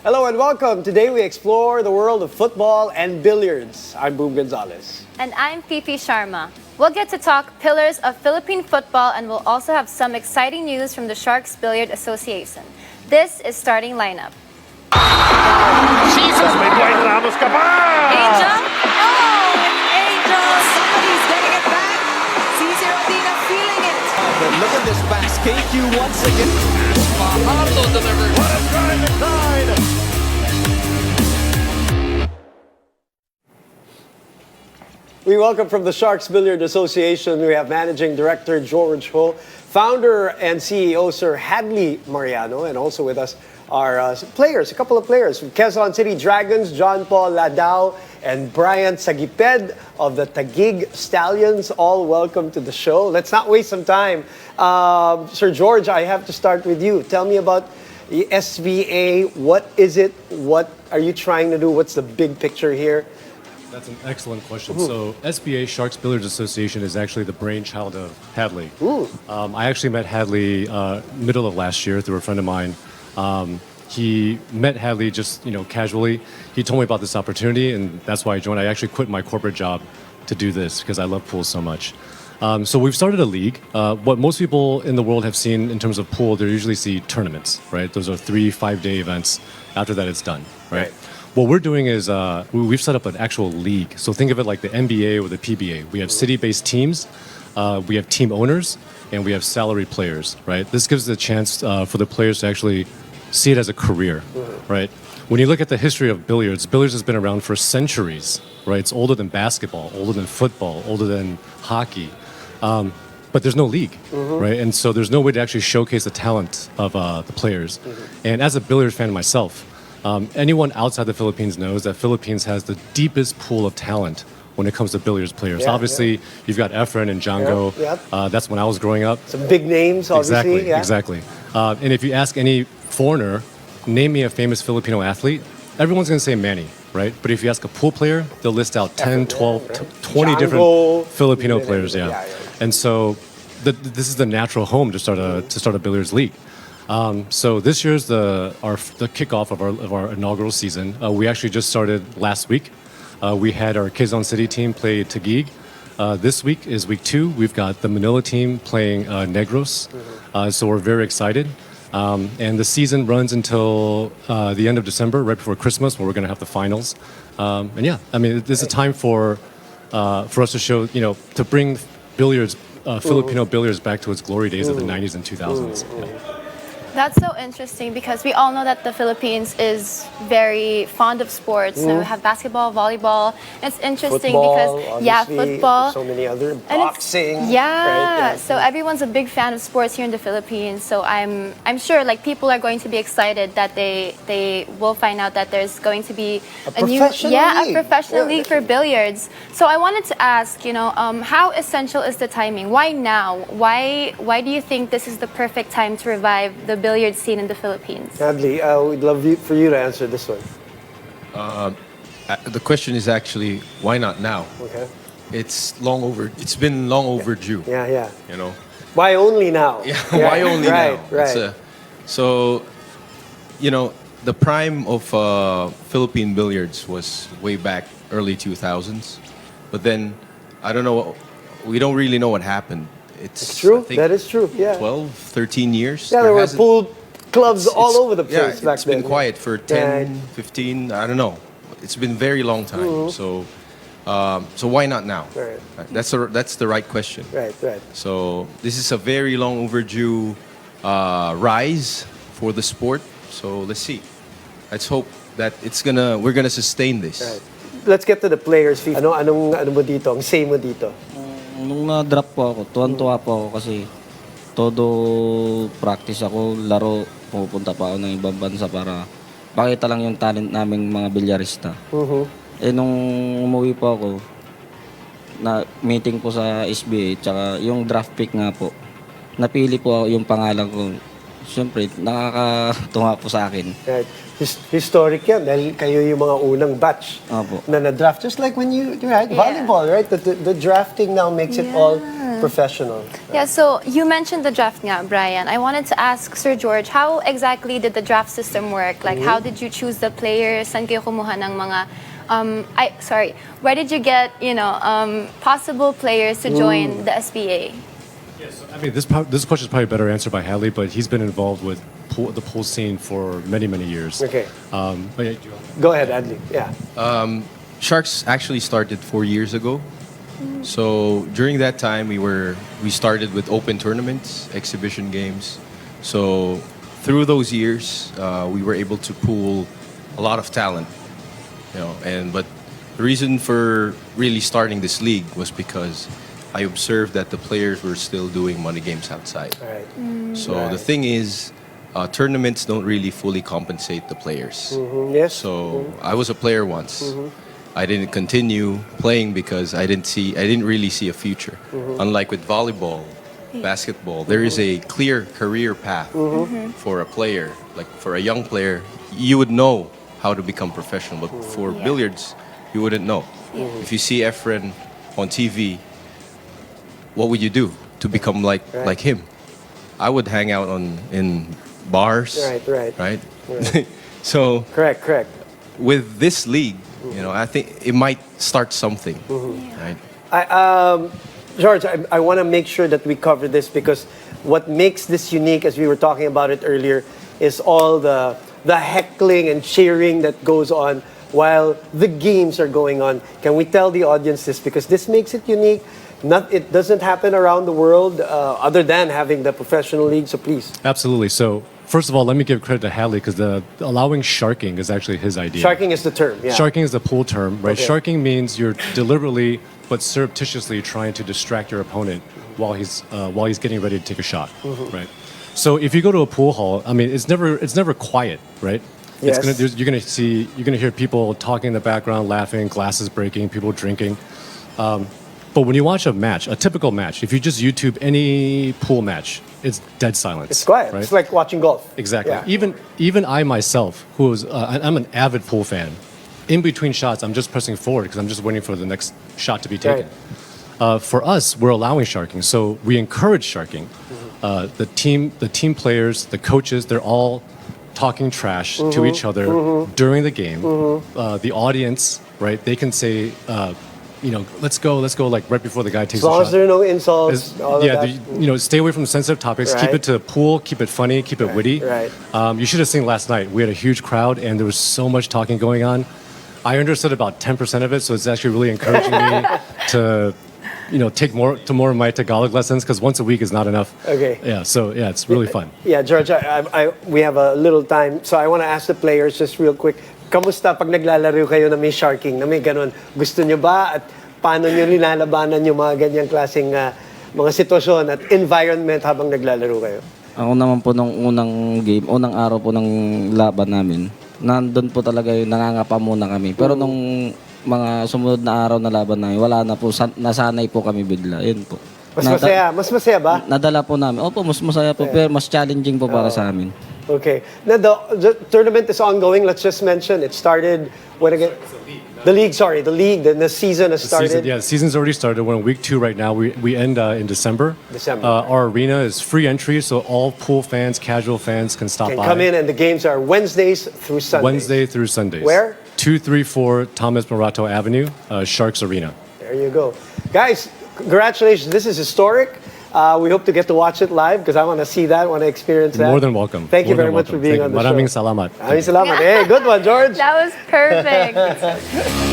Hello and welcome. Today we explore the world of football and billiards. I'm Boom Gonzalez. And I'm Fifi Sharma. We'll get to talk pillars of Philippine football, and we'll also have some exciting news from the Sharks Billiards Association. This is Starting Lineup. Jesus, may Dwight Ramos ka pa! Angel? Oh, Angel! Somebody's getting it back. CC Rodina feeling it. But look at this pass. KQ once again. Morato delivered. What a drive inside! We welcome from the Sharks Billiards Association, we have Managing Director George Ho, Founder and CEO Sir Hadley Mariano, and also with us are players, a couple of players from Quezon City Dragons, John Paul Ladao and Brian Sagiped of the Taguig Stallions. All welcome to the show. Let's not waste some time. Sir George, I have to start with you. Tell me about the SBA. What is it? What are you trying to do? What's the big picture here? That's an excellent question. So SBA, Sharks Billiards Association, is actually the brainchild of Hadley. I actually met Hadley middle of last year through a friend of mine. He met Hadley just casually. He told me about this opportunity, and that's why I joined. I actually quit my corporate job to do this because I love pool so much. So we've started a league. What most people in the world have seen in terms of pool, they usually see tournaments, right? Those are 3-5-day events. After that, it's done, right? What we're doing is we've set up an actual league. So think of it like the NBA or the PBA. We have city-based teams, we have team owners, and we have salary players, right? This gives the chance for the players to actually see it as a career, right? When you look at the history of billiards, billiards has been around for centuries, right? It's older than basketball, older than football, older than hockey. But there's no league, right? And so there's no way to actually showcase the talent of the players. And as a billiards fan myself, anyone outside the Philippines knows that Philippines has the deepest pool of talent when it comes to billiards players. Obviously, you've got Efren and Django. That's when I was growing up. Some big names, obviously. Exactly. And if you ask any foreigner, name me a famous Filipino athlete, everyone's going to say Manny, right? But if you ask a pool player, they'll list out 10, 12, 20 different Filipino players. And so this is the natural home to start a billiards league. So this year's the kickoff of our inaugural season. We actually just started last week. We had our Quezon City team play Taguig. This week is week 2. We've got the Manila team playing Negros. So we're very excited. And the season runs until the end of December, right before Christmas, when we're going to have the finals. This is a time for us to show, to bring billiards, Filipino billiards back to its glory days of the 90s and 2000s. That's so interesting because we all know that the Philippines is very fond of sports. We have basketball, volleyball. It's interesting Football, because football. So many other And boxing. right? So everyone's a big fan of sports here in the Philippines. So I'm sure people are going to be excited that they will find out that there's going to be a professional league for billiards. So I wanted to ask, how essential is the timing? Why now? Why do you think this is the perfect time to revive the billiard scene in the Philippines? Hadley, we'd love for you to answer this one. The question is actually, why not now? Okay. It's been long overdue. Yeah. Why only now? Why only now? Right. The prime of Philippine billiards was way back early 2000s. But then, I don't know, we don't really know what happened. It's true. That is true. 12, 13 years. Yeah, there were pool clubs all over the place back it's then. been quiet for 10, 15, I don't know. It's been a very long time. So why not now? Right. That's the right question. Right. So this is a very long overdue rise for the sport. So let's see. Let's hope that we're gonna sustain this. Right. Let's get to the players. Ano mo dito? Ang say mo dito? Nung na-drop po ako, tuwan-tuwa po ako kasi todo practice ako, laro, pupunta pa ako ng ibang bansa para pakita lang yung talent naming mga bilyarista. Nung umuwi po ako, na meeting po sa SBA, tsaka yung draft pick nga po, napili po ako yung pangalan ko siyempre, nakakatuwa po sa akin. Right. Historic yan dahil kayo yung mga unang batch Opo. na na-draft. Just like when you, right, volleyball, right? The drafting now makes it all professional. Yeah, so you mentioned the draft nga, Brian. I wanted to ask Sir George, how exactly did the draft system work? Like, how did you choose the players? Saan kayo kumuha ng mga, where did you get, possible players to join the SBA? Yes, I mean, this question is probably better answered by Hadley, but he's been involved with the pool scene for many, many years. Okay. But yeah, Go ahead, Hadley. Yeah. Sharks actually started 4 years ago. So during that time, we started with open tournaments, exhibition games. So through those years, we were able to pool a lot of talent. But the reason for really starting this league was because I observed that the players were still doing money games outside. All right. So the thing is, tournaments don't really fully compensate the players. Yes. So I was a player once. I didn't continue playing because I didn't really see a future. Unlike with volleyball, basketball, there is a clear career path for a player. Like for a young player, you would know how to become professional, but for billiards, you wouldn't know. If you see Efren on TV, what would you do to become like him? I would hang out in bars. Right. So Correct. with this league, I think it might start something. Right? George, I want to make sure that we cover this because what makes this unique, as we were talking about it earlier, is all the heckling and cheering that goes on while the games are going on. Can we tell the audience this? Because this makes it unique. It doesn't happen around the world other than having the professional league, so please. absolutely. So first of all, let me give credit to Hadley because allowing sharking is actually his idea. Sharking is the term, yeah. Sharking is the pool term, right? Okay. Sharking means you're deliberately but surreptitiously trying to distract your opponent while he's getting ready to take a shot, right? So if you go to a pool hall, I mean, it's never quiet, right? Yes. You're gonna hear people talking in the background, laughing, glasses breaking, people drinking. But when you watch a typical match, if you just YouTube any pool match, it's dead silence. It's quiet. Right? It's like watching golf. Exactly. Yeah. Even I myself, I'm an avid pool fan. In between shots, I'm just pressing forward because I'm just waiting for the next shot to be taken. For us, we're allowing sharking, so we encourage sharking. The team players, the coaches, they're all talking trash to each other during the game. The audience, right? They can say, let's go, like right before the guy takes As long a as shot. there are no insults, all of that. Stay away from sensitive topics. Keep Right. it to pool. Keep it funny. Keep it witty. right. You should have seen last night. We had a huge crowd, and there was so much talking going on. I understood about 10% of it, so it's actually really encouraging me to, take more of my Tagalog lessons because once a week is not enough. Okay. Yeah. So yeah, it's really fun. Yeah, George, we have a little time, so I want to ask the players just real quick. Kamusta pag naglalaro kayo na may sharking, na may ganun? Gusto nyo ba? At paano nyo linalabanan yung mga ganyang klaseng mga sitwasyon at environment habang naglalaro kayo? Ako naman po nung unang araw po ng laban namin, nandun po talaga yung nangangapa muna kami. Pero nung mga sumunod na araw na laban namin, wala na po, nasanay po kami bigla. Yun po. Mas masaya ba? Nadala po namin. Opo, mas masaya po, pero mas challenging po para sa amin. Okay. Now, the tournament is ongoing. Let's just mention, it started when again? The league, the season has started. The season's already started. We're in week 2 right now. We end in December. Our arena is free entry, so all pool fans, casual fans can stop by. Come in, and the games are Wednesdays through Sundays. Wednesday through Sundays. Where? 234 Tomas Morato Avenue, Sharks Arena. There you go. Guys, congratulations. This is historic. We hope to get to watch it live because I want to see that, want to experience that. More than welcome. Thank you More very than much for welcome. being on the show. Maraming salamat. Maraming salamat. Hey, good one, George. That was perfect.